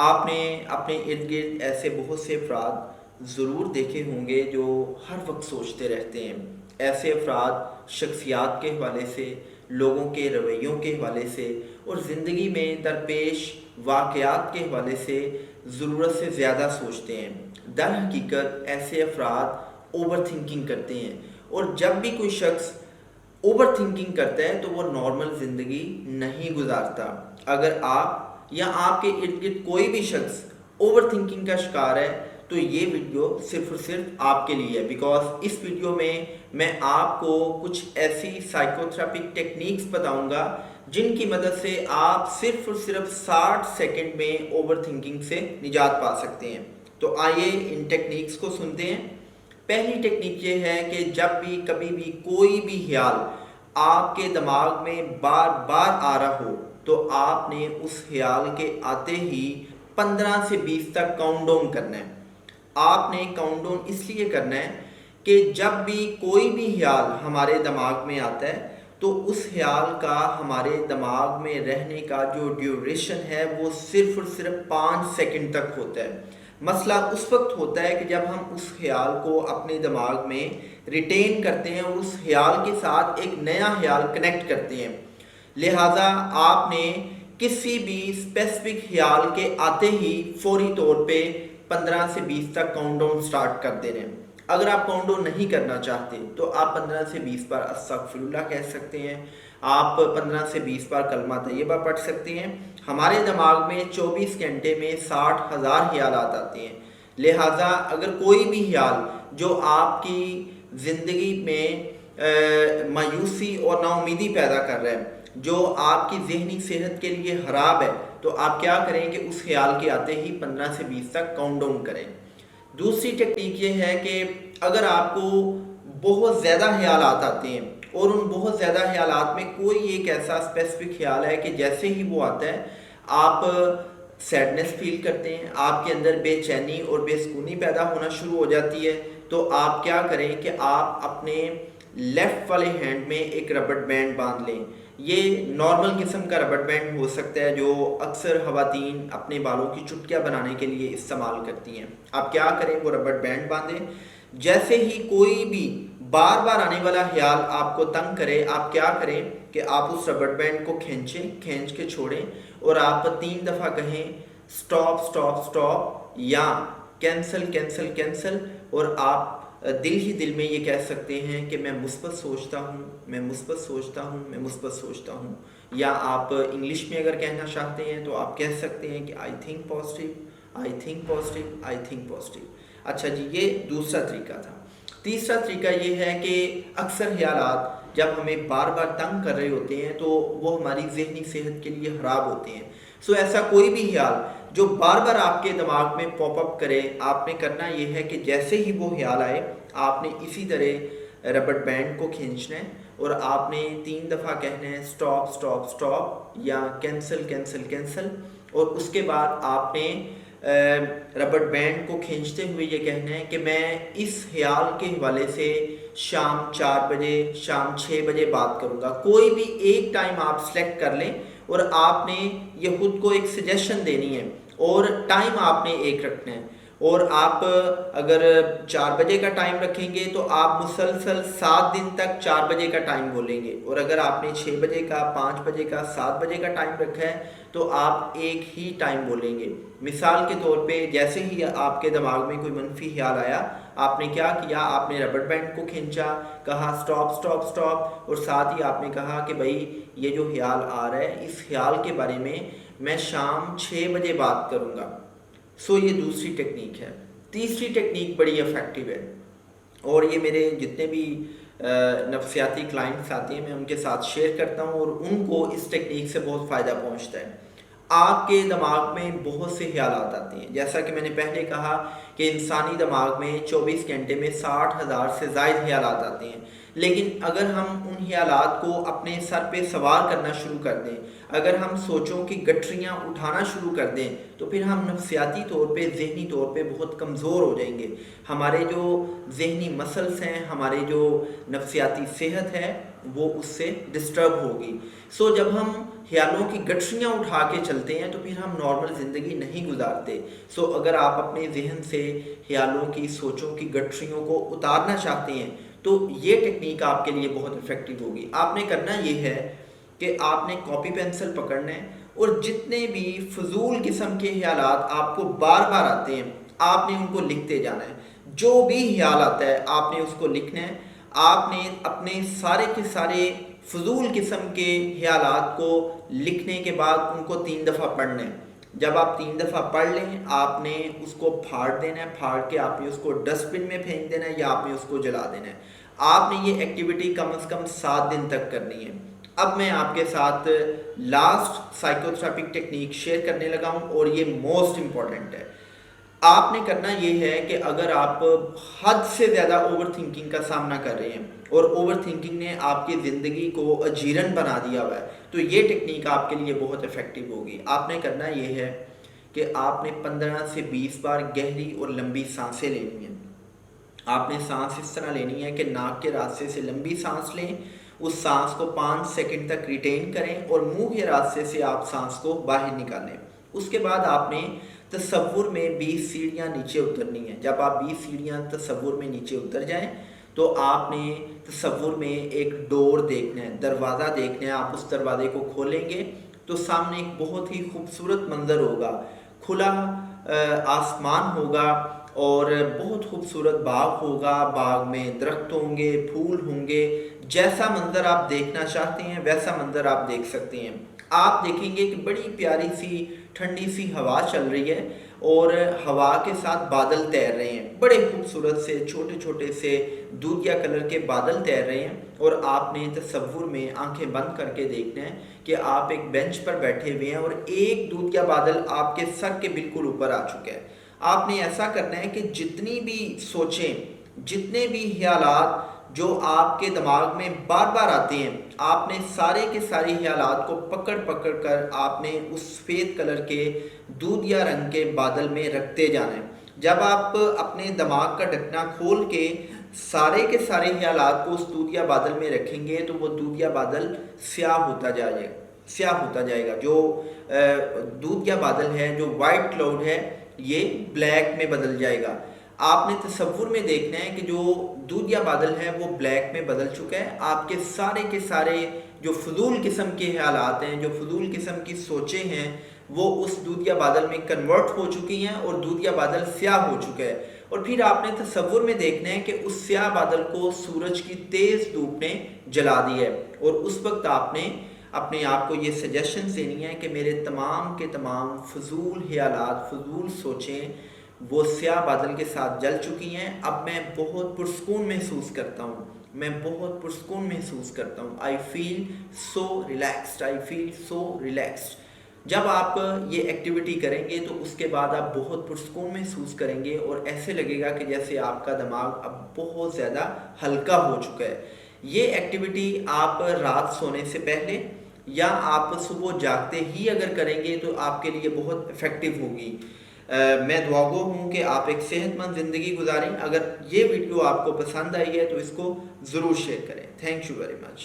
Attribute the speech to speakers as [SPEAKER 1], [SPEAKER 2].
[SPEAKER 1] آپ نے اپنے ارد گرد ایسے بہت سے افراد ضرور دیکھے ہوں گے جو ہر وقت سوچتے رہتے ہیں۔ ایسے افراد شخصیات کے حوالے سے، لوگوں کے رویوں کے حوالے سے اور زندگی میں درپیش واقعات کے حوالے سے ضرورت سے زیادہ سوچتے ہیں۔ در حقیقت ایسے افراد اوور تھنکنگ کرتے ہیں، اور جب بھی کوئی شخص اوور تھنکنگ کرتا ہے تو وہ نارمل زندگی نہیں گزارتا۔ اگر آپ یا آپ کے ارد گرد کوئی بھی شخص اوور تھنکنگ کا شکار ہے تو یہ ویڈیو صرف اور صرف آپ کے لیے ہے، بیکاز اس ویڈیو میں آپ کو کچھ ایسی سائیکو تھراپک ٹیکنیکس بتاؤں گا جن کی مدد سے آپ صرف اور صرف 60 سیکنڈ میں اوور تھنکنگ سے نجات پا سکتے ہیں۔ تو آئیے ان ٹیکنیکس کو سنتے ہیں۔ پہلی ٹیکنیک یہ ہے کہ جب بھی کبھی بھی کوئی بھی خیال آپ کے دماغ میں بار بار آ رہا ہو تو آپ نے اس خیال کے آتے ہی 15 سے 20 تک کاؤنٹ ڈاؤن کرنا ہے۔ آپ نے کاؤنٹ ڈاؤن اس لیے کرنا ہے کہ جب بھی کوئی بھی خیال ہمارے دماغ میں آتا ہے تو اس خیال کا ہمارے دماغ میں رہنے کا جو ڈیوریشن ہے وہ صرف اور صرف 5 سیکنڈ تک ہوتا ہے۔ مسئلہ اس وقت ہوتا ہے کہ جب ہم اس خیال کو اپنے دماغ میں ریٹین کرتے ہیں اور اس خیال کے ساتھ ایک نیا خیال کنیکٹ کرتے ہیں۔ لہٰذا آپ نے کسی بھی اسپیسیفک خیال کے آتے ہی فوری طور پہ 15 سے 20 تک کاؤنٹ ڈاؤن سٹارٹ کر دینے ہیں۔ اگر آپ کاؤنٹ ڈاؤن نہیں کرنا چاہتے تو آپ 15 سے 20 بار استغفر اللہ کہہ سکتے ہیں، آپ 15 سے 20 بار کلمہ طیبہ پڑھ سکتے ہیں۔ ہمارے دماغ میں 24 گھنٹے میں 60,000 خیالات آتے ہیں۔ لہٰذا اگر کوئی بھی خیال جو آپ کی زندگی میں مایوسی اور نا امیدی پیدا کر رہا ہے، جو آپ کی ذہنی صحت کے لیے خراب ہے، تو آپ کیا کریں کہ اس خیال کے آتے ہی 15 سے 20 تک کاؤنٹ ڈاؤن کریں۔ دوسری ٹیکنیک یہ ہے کہ اگر آپ کو بہت زیادہ خیالات آتے ہیں اور ان بہت زیادہ خیالات میں کوئی ایک ایسا اسپیسیفک خیال ہے کہ جیسے ہی وہ آتا ہے آپ سیڈنس فیل کرتے ہیں، آپ کے اندر بے چینی اور بے سکونی پیدا ہونا شروع ہو جاتی ہے، تو آپ کیا کریں کہ آپ اپنے لیفٹ والے ہینڈ میں ایک ربڑ بینڈ باندھ لیں۔ یہ نارمل قسم کا ربڑ بینڈ ہو سکتا ہے جو اکثر خواتین اپنے بالوں کی چٹکیاں بنانے کے لیے استعمال کرتی ہیں۔ آپ کیا کریں، وہ ربڑ بینڈ باندھیں۔ جیسے ہی کوئی بھی بار بار آنے والا خیال آپ کو تنگ کرے، آپ کیا کریں کہ آپ اس ربڑ بینڈ کو کھینچ کے چھوڑیں اور آپ 3 دفعہ کہیں سٹاپ سٹاپ سٹاپ یا کینسل کینسل کینسل، اور آپ دل ہی دل میں یہ کہہ سکتے ہیں کہ میں مثبت سوچتا ہوں، میں مثبت سوچتا ہوں، میں مثبت سوچتا ہوں۔ یا آپ انگلش میں اگر کہنا چاہتے ہیں تو آپ کہہ سکتے ہیں کہ I think positive, I think positive, I think positive. اچھا جی، یہ دوسرا طریقہ تھا۔ تیسرا طریقہ یہ ہے کہ اکثر خیالات جب ہمیں بار بار تنگ کر رہے ہوتے ہیں تو وہ ہماری ذہنی صحت کے لیے خراب ہوتے ہیں۔ ایسا کوئی بھی خیال جو بار بار آپ کے دماغ میں پاپ اپ کرے، آپ نے کرنا یہ ہے کہ جیسے ہی وہ خیال آئے آپ نے اسی طرح ربڑ بینڈ کو کھینچنا ہے اور آپ نے 3 دفعہ کہنا ہے سٹاپ سٹاپ سٹاپ یا کینسل کینسل کینسل، اور اس کے بعد آپ نے ربڑ بینڈ کو کھینچتے ہوئے یہ کہنا ہے کہ میں اس خیال کے حوالے سے شام 4 بجے، شام 6 بجے بات کروں گا۔ کوئی بھی ایک ٹائم آپ سلیکٹ کر لیں اور آپ نے یہ خود کو ایک سجیشن دینی ہے اور ٹائم آپ نے ایک رکھنا ہے، اور آپ اگر 4 بجے کا ٹائم رکھیں گے تو آپ مسلسل 7 دن تک 4 بجے کا ٹائم بولیں گے، اور اگر آپ نے 6 بجے کا، 5 بجے کا، 7 بجے کا ٹائم رکھا ہے تو آپ ایک ہی ٹائم بولیں گے۔ مثال کے طور پہ جیسے ہی آپ کے دماغ میں کوئی منفی خیال آیا، آپ نے کیا کیا، آپ نے ربڑ بینڈ کو کھینچا، کہا سٹاپ سٹاپ سٹاپ، اور ساتھ ہی آپ نے کہا کہ بھائی یہ جو خیال آ رہا ہے اس خیال کے بارے میں شام 6 بجے بات کروں گا۔ یہ دوسری ٹیکنیک ہے۔ تیسری ٹیکنیک بڑی افیکٹو ہے، اور یہ میرے جتنے بھی نفسیاتی کلائنٹس آتے ہیں میں ان کے ساتھ شیئر کرتا ہوں اور ان کو اس ٹیکنیک سے بہت فائدہ پہنچتا ہے۔ آپ کے دماغ میں بہت سے خیالات آتے ہیں، جیسا کہ میں نے پہلے کہا کہ انسانی دماغ میں 24 گھنٹے میں 60,000 سے زائد خیالات آتے ہیں، لیکن اگر ہم ان خیالات کو اپنے سر پہ سوار کرنا شروع کر دیں، اگر ہم سوچوں کی گٹھریاں اٹھانا شروع کر دیں تو پھر ہم نفسیاتی طور پہ، ذہنی طور پہ بہت کمزور ہو جائیں گے۔ ہمارے جو ذہنی مسلس ہیں، ہمارے جو نفسیاتی صحت ہے، وہ اس سے ڈسٹرب ہوگی. سو جب ہم خیالوں کی گٹھریاں اٹھا کے چلتے ہیں تو پھر ہم نارمل زندگی نہیں گزارتے. سو اگر آپ اپنے ذہن سے خیالوں کی سوچوں کی گٹھریوں کو اتارنا چاہتے ہیں تو یہ ٹیکنیک آپ کے لیے بہت افیکٹو ہوگی. آپ نے کرنا یہ ہے کہ آپ نے کاپی پینسل پکڑنا ہے اور جتنے بھی فضول قسم کے خیالات آپ کو بار بار آتے ہیں آپ نے ان کو لکھتے جانا ہے. جو بھی خیال آتا ہے آپ نے اس کو لکھنا ہے. آپ نے اپنے سارے کے سارے فضول قسم کے خیالات کو لکھنے کے بعد ان کو 3 دفعہ پڑھنا ہے. جب آپ 3 دفعہ پڑھ لیں آپ نے اس کو پھاڑ دینا ہے. پھاڑ کے آپ نے اس کو ڈسٹ بن میں پھینک دینا ہے یا آپ نے اس کو جلا دینا ہے. آپ نے یہ ایکٹیویٹی کم از کم 7 دن تک کرنی ہے. اب میں آپ کے ساتھ لاسٹ سائیکو تھراپک ٹیکنیک شیئر کرنے لگا ہوں اور یہ موسٹ امپورٹنٹ ہے. آپ نے کرنا یہ ہے کہ اگر آپ حد سے زیادہ اوور تھنکنگ کا سامنا کر رہے ہیں اور اوور تھنکنگ نے آپ کی زندگی کو اجیرن بنا دیا ہوا ہے تو یہ ٹیکنیک آپ کے لیے بہت افیکٹو ہوگی. آپ نے کرنا یہ ہے کہ آپ نے 15 سے 20 بار گہری اور لمبی سانسیں لینی ہیں. آپ نے سانس اس طرح لینی ہے کہ ناک کے راستے سے لمبی سانس لیں, اس سانس کو 5 سیکنڈ تک ریٹین کریں اور منہ کے راستے سے آپ سانس کو باہر نکالیں. اس کے بعد آپ نے تصور میں 20 سیڑھیاں نیچے اترنی ہیں. جب آپ 20 سیڑھیاں تصور میں نیچے اتر جائیں تو آپ نے تصور میں ایک ڈور دیکھنا ہے, دروازہ دیکھنا ہے. آپ اس دروازے کو کھولیں گے تو سامنے ایک بہت ہی خوبصورت منظر ہوگا. کھلا آسمان ہوگا اور بہت خوبصورت باغ ہوگا. باغ میں درخت ہوں گے, پھول ہوں گے. جیسا منظر آپ دیکھنا چاہتے ہیں ویسا منظر آپ دیکھ سکتے ہیں. آپ دیکھیں گے کہ بڑی پیاری سی ٹھنڈی سی ہوا چل رہی ہے اور ہوا کے ساتھ بادل تیر رہے ہیں. بڑے خوبصورت سے چھوٹے چھوٹے سے دودھیا کلر کے بادل تیر رہے ہیں اور آپ نے تصور میں آنکھیں بند کر کے دیکھنا ہے کہ آپ ایک بینچ پر بیٹھے ہوئے ہیں اور ایک دودھیا بادل آپ کے سر کے بالکل اوپر آ چکا ہے. آپ نے ایسا کرنا ہے کہ جتنی بھی سوچیں, جتنے بھی خیالات جو آپ کے دماغ میں بار بار آتے ہیں آپ نے سارے کے سارے خیالات کو پکڑ پکڑ کر آپ نے اس سفید کلر کے دودھیا رنگ کے بادل میں رکھتے جانا ہے. جب آپ اپنے دماغ کا ڈھکنا کھول کے سارے کے سارے خیالات کو اس دودھیا بادل میں رکھیں گے تو وہ دودھیا بادل سیاہ ہوتا جائے گا. جو دودھیا بادل ہے, جو وائٹ کلاؤڈ ہے, یہ بلیک میں بدل جائے گا. آپ نے تصور میں دیکھنا ہے کہ جو دودھیا بادل ہے وہ بلیک میں بدل چکا ہے. آپ کے سارے جو فضول قسم کے خیالات ہیں, جو فضول قسم کی سوچیں ہیں وہ اس دودھیا بادل میں کنورٹ ہو چکی ہیں اور دودھیا بادل سیاہ ہو چکا ہے. اور پھر آپ نے تصور میں دیکھنا ہے کہ اس سیاہ بادل کو سورج کی تیز دھوپ نے جلا دیا ہے اور اس وقت آپ نے اپنے آپ کو یہ سجیشن دینی ہے کہ میرے تمام کے تمام فضول خیالات, فضول سوچیں وہ سیاہ بادل کے ساتھ جل چکی ہیں. اب میں بہت پرسکون محسوس کرتا ہوں, آئی فیل سو ریلیکسڈ. جب آپ یہ ایکٹیویٹی کریں گے تو اس کے بعد آپ بہت پرسکون محسوس کریں گے اور ایسے لگے گا کہ جیسے آپ کا دماغ اب بہت زیادہ ہلکا ہو چکا ہے. یہ ایکٹیویٹی آپ رات سونے سے پہلے یا آپ صبح جاگتے ہی اگر کریں گے تو آپ کے لیے بہت افیکٹو ہوگی. میں دعاگو ہوں کہ آپ ایک صحت مند زندگی گزاریں. اگر یہ ویڈیو آپ کو پسند آئی ہے تو اس کو ضرور شیئر کریں. Thank you very much.